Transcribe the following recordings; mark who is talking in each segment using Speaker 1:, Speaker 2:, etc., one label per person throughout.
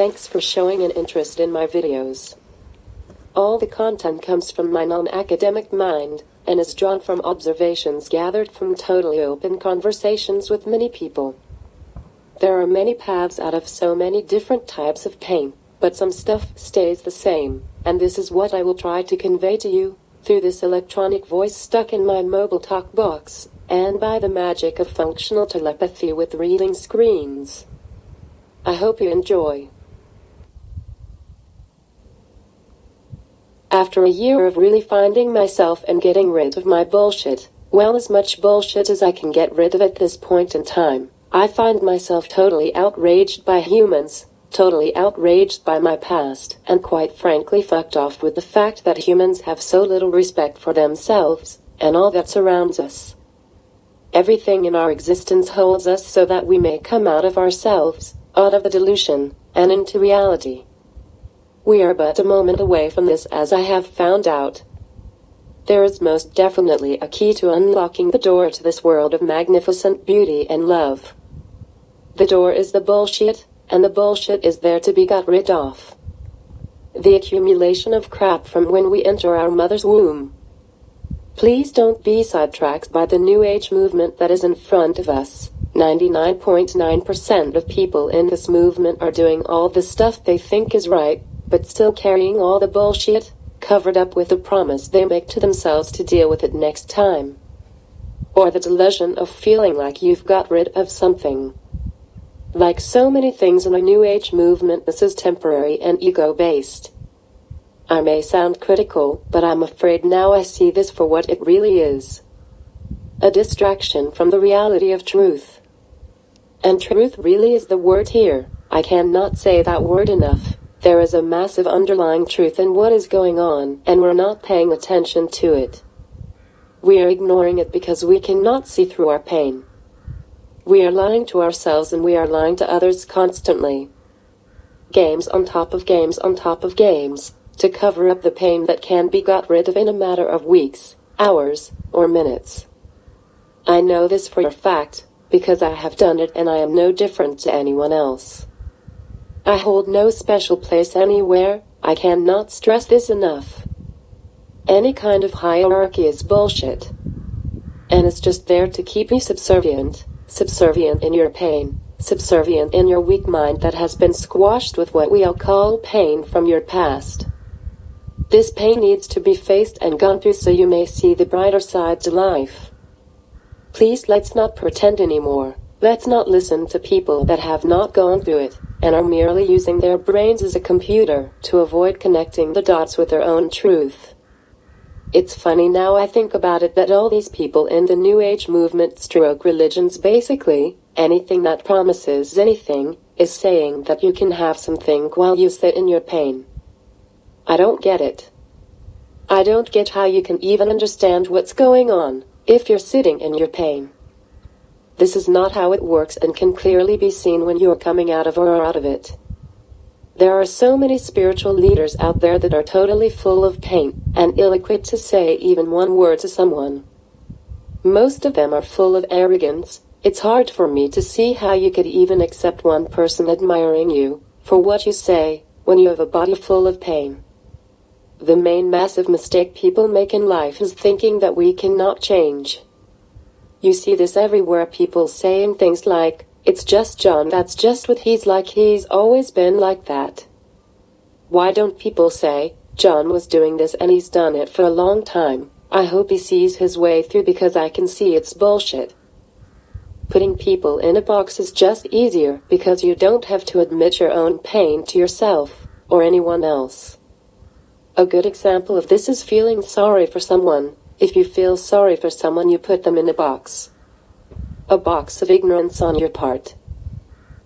Speaker 1: Thanks for showing an interest in my videos. All the content comes from my non-academic mind, and is drawn from observations gathered from totally open conversations with many people. There are many paths out of so many different types of pain, but some stuff stays the same, and this is what I will try to convey to you, through this electronic voice stuck in my mobile talk box, and by the magic of functional telepathy with reading screens. I hope you enjoy. After a year of really finding myself and getting rid of my bullshit, well, as much bullshit as I can get rid of at this point in time, I find myself totally outraged by humans, totally outraged by my past, and quite frankly fucked off with the fact that humans have so little respect for themselves, and all that surrounds us. Everything in our existence holds us so that we may come out of ourselves, out of the delusion, and into reality. We are but a moment away from this, as I have found out. There is most definitely a key to unlocking the door to this world of magnificent beauty and love. The door is the bullshit, and the bullshit is there to be got rid of. The accumulation of crap from when we enter our mother's womb. Please don't be sidetracked by the New Age movement that is in front of us. 99.9% of people in this movement are doing all the stuff they think is right, but still carrying all the bullshit, covered up with the promise they make to themselves to deal with it next time. Or the delusion of feeling like you've got rid of something. Like so many things in a New Age movement, this is temporary and ego-based. I may sound critical, but I'm afraid now I see this for what it really is. A distraction from the reality of truth. And truth really is the word here. I cannot say that word enough. There is a massive underlying truth in what is going on, and we're not paying attention to it. We are ignoring it because we cannot see through our pain. We are lying to ourselves and we are lying to others constantly. Games on top of games on top of games, to cover up the pain that can be got rid of in a matter of weeks, hours, or minutes. I know this for a fact, because I have done it and I am no different to anyone else. I hold no special place anywhere. I cannot stress this enough. Any kind of hierarchy is bullshit. And it's just there to keep you subservient in your pain, subservient in your weak mind that has been squashed with what we all call pain from your past. This pain needs to be faced and gone through so you may see the brighter side to life. Please, let's not pretend anymore. Let's not listen to people that have not gone through it, and are merely using their brains as a computer to avoid connecting the dots with their own truth. It's funny now I think about it that all these people in the New Age movement stroke religions, basically, anything that promises anything, is saying that you can have something while you sit in your pain. I don't get it. I don't get how you can even understand what's going on, if you're sitting in your pain. This is not how it works and can clearly be seen when you're coming out of or are out of it. There are so many spiritual leaders out there that are totally full of pain, and ill-equipped to say even one word to someone. Most of them are full of arrogance. It's hard for me to see how you could even accept one person admiring you, for what you say, when you have a body full of pain. The main massive mistake people make in life is thinking that we cannot change. You see this everywhere, people saying things like, "It's just John, that's just what he's like, he's always been like that." Why don't people say, "John was doing this and he's done it for a long time, I hope he sees his way through because I can see it's bullshit." Putting people in a box is just easier because you don't have to admit your own pain to yourself, or anyone else. A good example of this is feeling sorry for someone. If you feel sorry for someone, you put them in a box. A box of ignorance on your part.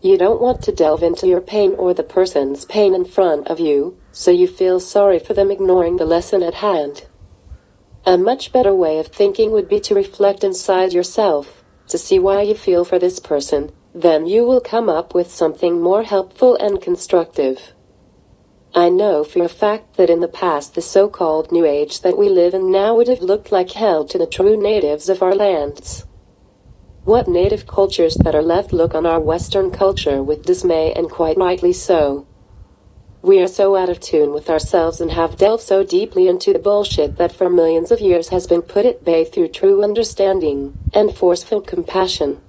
Speaker 1: You don't want to delve into your pain or the person's pain in front of you, so you feel sorry for them, ignoring the lesson at hand. A much better way of thinking would be to reflect inside yourself, to see why you feel for this person, then you will come up with something more helpful and constructive. I know for a fact that in the past the so-called New Age that we live in now would have looked like hell to the true natives of our lands. What native cultures that are left look on our Western culture with dismay, and quite rightly so. We are so out of tune with ourselves and have delved so deeply into the bullshit that for millions of years has been put at bay through true understanding and forceful compassion.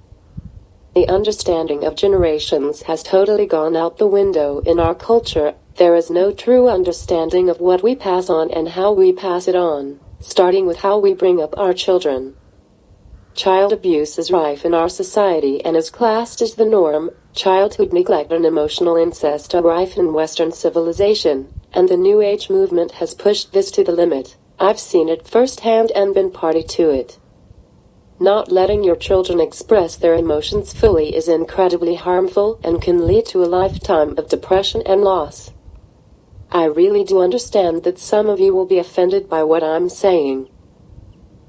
Speaker 1: The understanding of generations has totally gone out the window in our culture. There is no true understanding of what we pass on and how we pass it on, starting with how we bring up our children. Child abuse is rife in our society and is classed as the norm. Childhood neglect and emotional incest are rife in Western civilization, and the New Age movement has pushed this to the limit. I've seen it firsthand and been party to it. Not letting your children express their emotions fully is incredibly harmful and can lead to a lifetime of depression and loss. I really do understand that some of you will be offended by what I'm saying.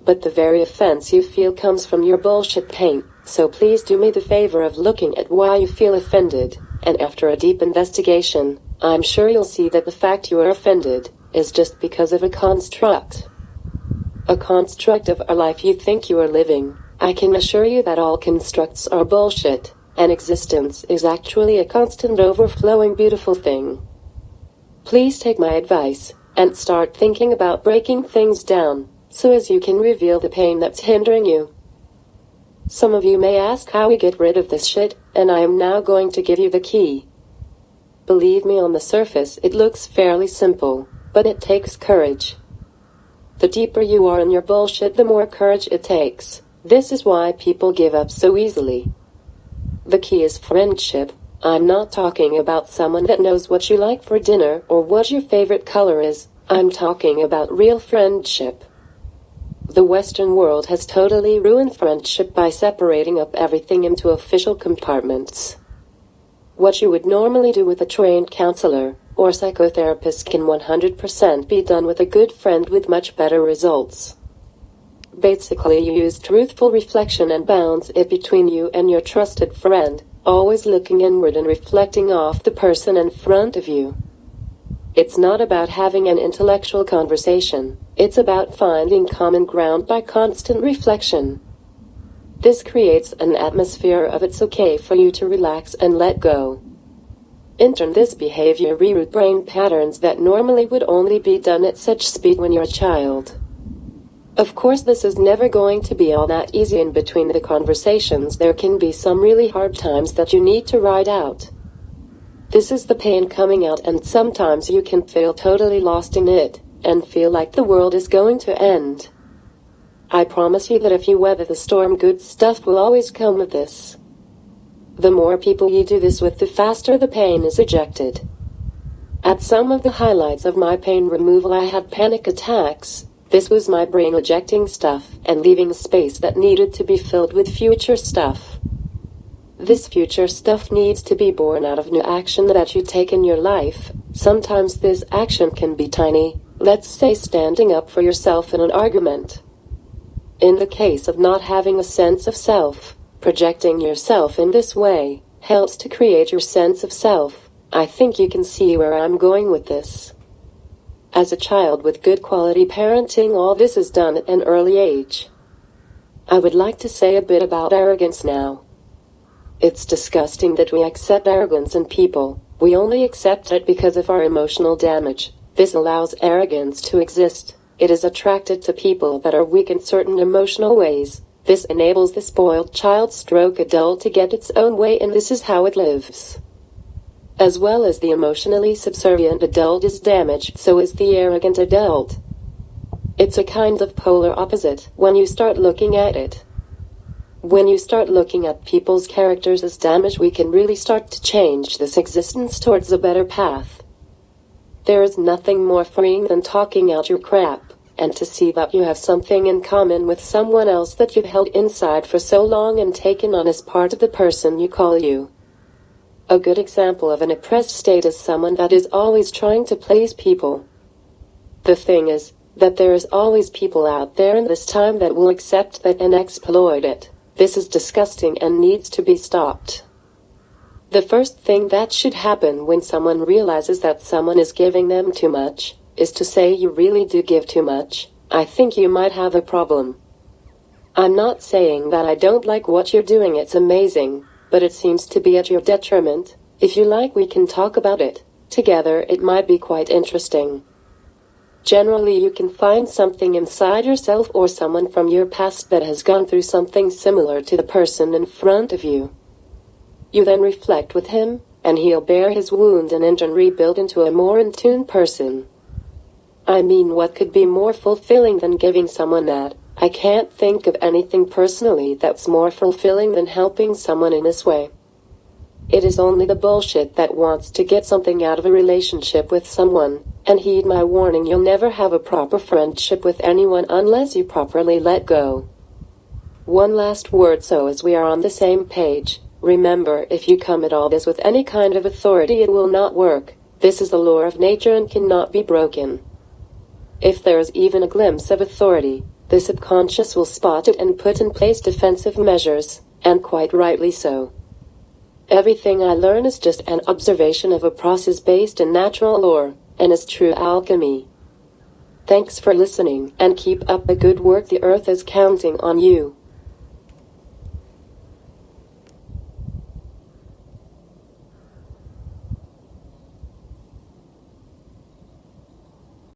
Speaker 1: But the very offense you feel comes from your bullshit pain, so please do me the favor of looking at why you feel offended, and after a deep investigation, I'm sure you'll see that the fact you are offended is just because of a construct. A construct of a life you think you are living. I can assure you that all constructs are bullshit, and existence is actually a constant overflowing beautiful thing. Please take my advice, and start thinking about breaking things down, so as you can reveal the pain that's hindering you. Some of you may ask how we get rid of this shit, and I am now going to give you the key. Believe me, on the surface it looks fairly simple, but it takes courage. The deeper you are in your bullshit, the more courage it takes. This is why people give up so easily. The key is friendship. I'm not talking about someone that knows what you like for dinner or what your favorite color is. I'm talking about real friendship. The Western world has totally ruined friendship by separating up everything into official compartments. What you would normally do with a trained counselor or psychotherapist can 100% be done with a good friend with much better results. Basically, you use truthful reflection and bounds it between you and your trusted friend, always looking inward and reflecting off the person in front of you. It's not about having an intellectual conversation. It's about finding common ground by constant reflection. This creates an atmosphere of it's okay for you to relax and let go. In turn, this behavior reroutes brain patterns that normally would only be done at such speed when you're a child. Of course, this is never going to be all that easy. In between the conversations, there can be some really hard times that you need to ride out. This is the pain coming out, and sometimes you can feel totally lost in it, and feel like the world is going to end. I promise you that if you weather the storm, good stuff will always come of this. The more people you do this with, the faster the pain is ejected. At some of the highlights of my pain removal, I had panic attacks. This was my brain ejecting stuff and leaving space that needed to be filled with future stuff. This future stuff needs to be born out of new action that you take in your life. Sometimes this action can be tiny, let's say standing up for yourself in an argument. In the case of not having a sense of self, projecting yourself in this way helps to create your sense of self. I think you can see where I'm going with this. As a child with good quality parenting, all this is done at an early age. I would like to say a bit about arrogance now. It's disgusting that we accept arrogance in people. We only accept it because of our emotional damage. This allows arrogance to exist. It is attracted to people that are weak in certain emotional ways. This enables the spoiled child stroke adult to get its own way, and this is how it lives. As well as the emotionally subservient adult is damaged, so is the arrogant adult. It's a kind of polar opposite when you start looking at it. When you start looking at people's characters as damaged, we can really start to change this existence towards a better path. There is nothing more freeing than talking out your crap, and to see that you have something in common with someone else that you've held inside for so long and taken on as part of the person you call you. A good example of an oppressed state is someone that is always trying to please people. The thing is that there is always people out there in this time that will accept that and exploit it. This is disgusting and needs to be stopped. The first thing that should happen when someone realizes that someone is giving them too much is to say, "You really do give too much. I think you might have a problem." I'm not saying that I don't like what you're doing, it's amazing, but it seems to be at your detriment. If you like, we can talk about it. together, it might be quite interesting. Generally, you can find something inside yourself or someone from your past that has gone through something similar to the person in front of you. You then reflect with him, and he'll bear his wounds and in turn rebuild into a more in tune person. I mean, what could be more fulfilling than giving someone that? I can't think of anything personally that's more fulfilling than helping someone in this way. It is only the bullshit that wants to get something out of a relationship with someone, and heed my warning, you'll never have a proper friendship with anyone unless you properly let go. One last word so as we are on the same page. Remember, if you come at all this with any kind of authority, it will not work. This is the law of nature and cannot be broken. If there is even a glimpse of authority, the subconscious will spot it and put in place defensive measures, and quite rightly so. Everything I learn is just an observation of a process based in natural law, and is true alchemy. Thanks for listening, and keep up the good work. The earth is counting on you.